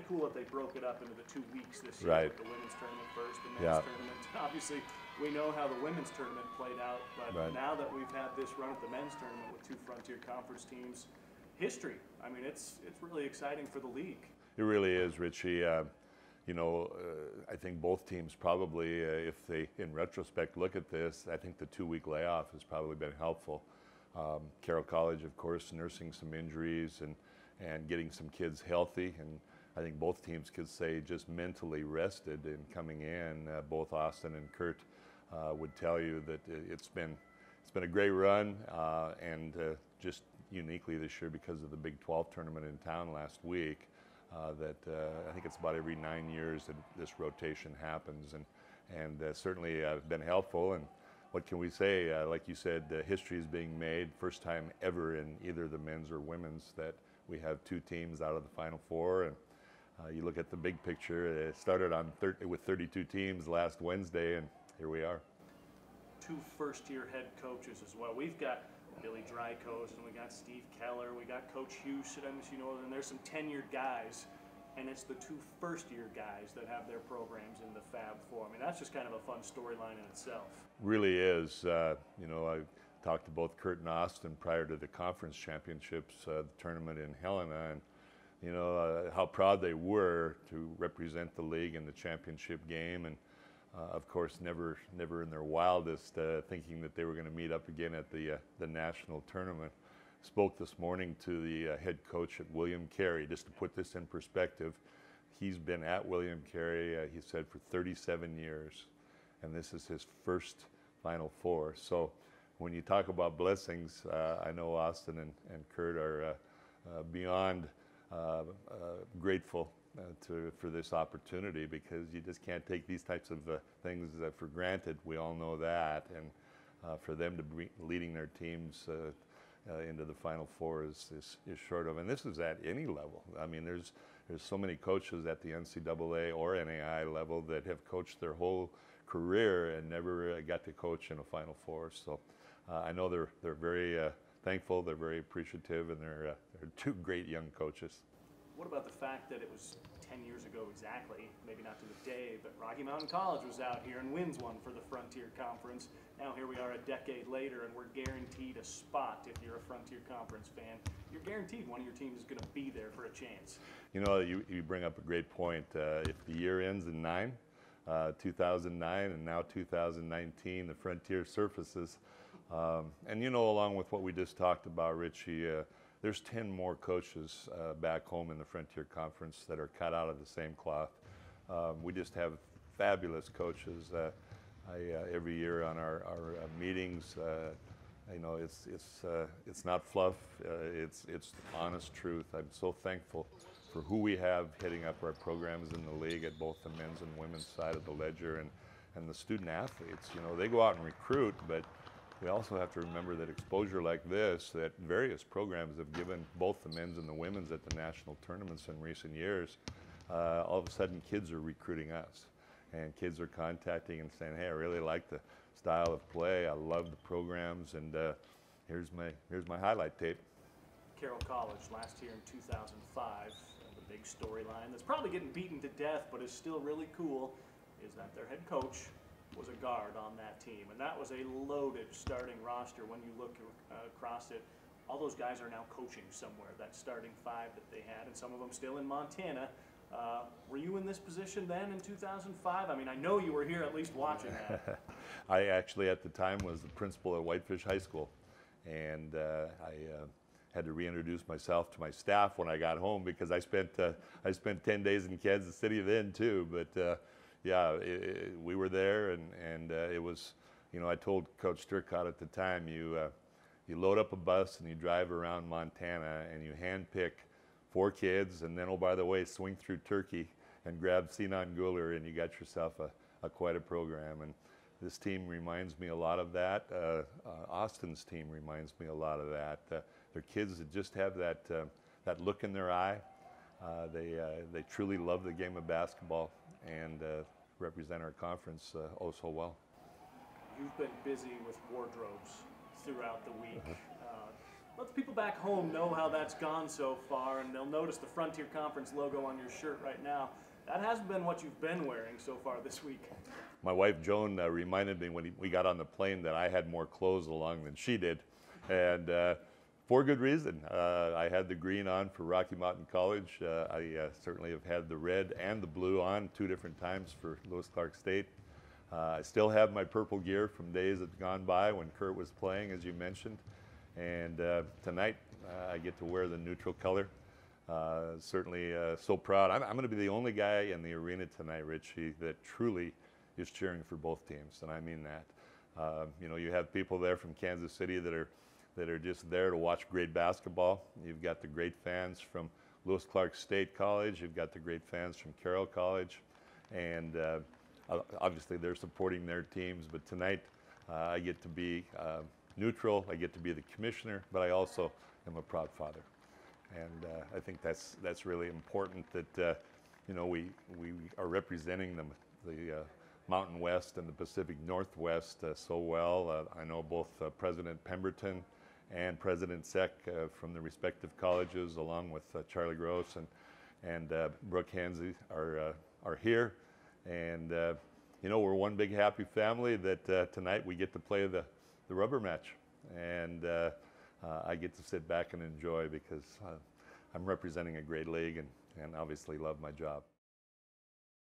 cool that they broke it up into the 2 weeks this year, Right. with the women's tournament first, the men's Yeah. tournament. Obviously, we know how the women's tournament played out, but Right. now that we've had this run at the men's tournament with 2 Frontier Conference teams, history. I mean, it's really exciting for the league. It really is, Richie. I think both teams probably, if they, in retrospect, look at this, I think the 2-week layoff has probably been helpful. Carroll College, of course, nursing some injuries and getting some kids healthy, and I think both teams could say just mentally rested in coming in. Both Austin and Kurt would tell you that it's been a great run, and just uniquely this year because of the Big 12 tournament in town last week. I think it's about every 9 years that this rotation happens, and certainly been helpful. And what can we say? Like you said, history is being made. First time ever in either the men's or women's that we have 2 teams out of the Final Four. And you look at the big picture. It started with 32 teams last Wednesday, and here we are. 2 first-year head coaches as well. We've got Billy Drycoast, and we got Steve Keller, we got Coach Hughes at MSU Northern, and there's some tenured guys, and it's the 2 first-year guys that have their programs in the Fab Four. I mean, that's just kind of a fun storyline in itself. Really is. I talked to both Kurt and Austin prior to the conference championships, the tournament in Helena, and how proud they were to represent the league in the championship game, and of course, never in their wildest thinking that they were going to meet up again at the national tournament. Spoke this morning to the head coach at William Carey. Just to put this in perspective, he's been at William Carey, he said, for 37 years, and this is his first Final Four. So when you talk about blessings, I know Austin and Kurt are beyond grateful for this opportunity, because you just can't take these types of things for granted. We all know that, and for them to be leading their teams into the Final Four is short of. And this is at any level. I mean, there's so many coaches at the NCAA or NAI level that have coached their whole career and never got to coach in a Final Four. So I know they're very thankful, they're very appreciative, and they're 2 great young coaches. What about the fact that it was 10 years ago exactly, maybe not to the day, but Rocky Mountain College was out here and wins one for the Frontier Conference. Now here we are a decade later, and we're guaranteed a spot. If you're a Frontier Conference fan, you're guaranteed one of your teams is going to be there for a chance. You bring up a great point. If the year ends in 2009, and now 2019, the Frontier surfaces. And along with what we just talked about, Richie, there's 10 more coaches back home in the Frontier Conference that are cut out of the same cloth. We just have fabulous coaches. Every year on our meetings, it's not fluff. It's honest truth. I'm so thankful for who we have heading up our programs in the league at both the men's and women's side of the ledger, and the student athletes. They go out and recruit, but we also have to remember that exposure like this, that various programs have given both the men's and the women's at the national tournaments in recent years, all of a sudden kids are recruiting us. And kids are contacting and saying, hey, I really like the style of play, I love the programs, and here's my highlight tape. Carroll College last year in 2005, the big storyline that's probably getting beaten to death but is still really cool is that their head coach was a guard on that team, and that was a loaded starting roster. When you look across it, all those guys are now coaching somewhere, that starting 5 that they had, and some of them still in Montana. Were you in this position then in 2005? I mean, I know you were here at least watching that. I actually at the time was the principal at Whitefish High School, and I had to reintroduce myself to my staff when I got home, because I spent 10 days in Kansas City then too. But yeah, we were there, and it was, I told Coach Sturcott at the time, you load up a bus and you drive around Montana and you handpick 4 kids, and then, oh, by the way, swing through Turkey and grab Sinan Guler, and you got yourself quite a program. And this team reminds me a lot of that. Austin's team reminds me a lot of that. They're kids that just have that look in their eye. They truly love the game of basketball and represent our conference oh so well. You've been busy with wardrobes throughout the week. Let the people back home know how that's gone so far, and they'll notice the Frontier Conference logo on your shirt right now. That hasn't been what you've been wearing so far this week. My wife Joan reminded me when we got on the plane that I had more clothes along than she did, and for good reason. I had the green on for Rocky Mountain College. I certainly have had the red and the blue on 2 different times for Lewis-Clark State. I still have my purple gear from days that have gone by when Kurt was playing, as you mentioned. And tonight I get to wear the neutral color. Certainly so proud. I'm going to be the only guy in the arena tonight, Richie, that truly is cheering for both teams, and I mean that. You know, you have people there from Kansas City that are just there to watch great basketball. You've got the great fans from Lewis-Clark State College. You've got the great fans from Carroll College, and obviously they're supporting their teams. But tonight I get to be neutral. I get to be the commissioner, but I also am a proud father, and I think that's really important that you know we are representing the Mountain West and the Pacific Northwest so well. I know both President Pemberton and President Seck from the respective colleges, along with Charlie Gross and Brooke Hansey are here, and you know, we're one big happy family that tonight we get to play the rubber match, and I get to sit back and enjoy because I'm representing a great league and obviously love my job.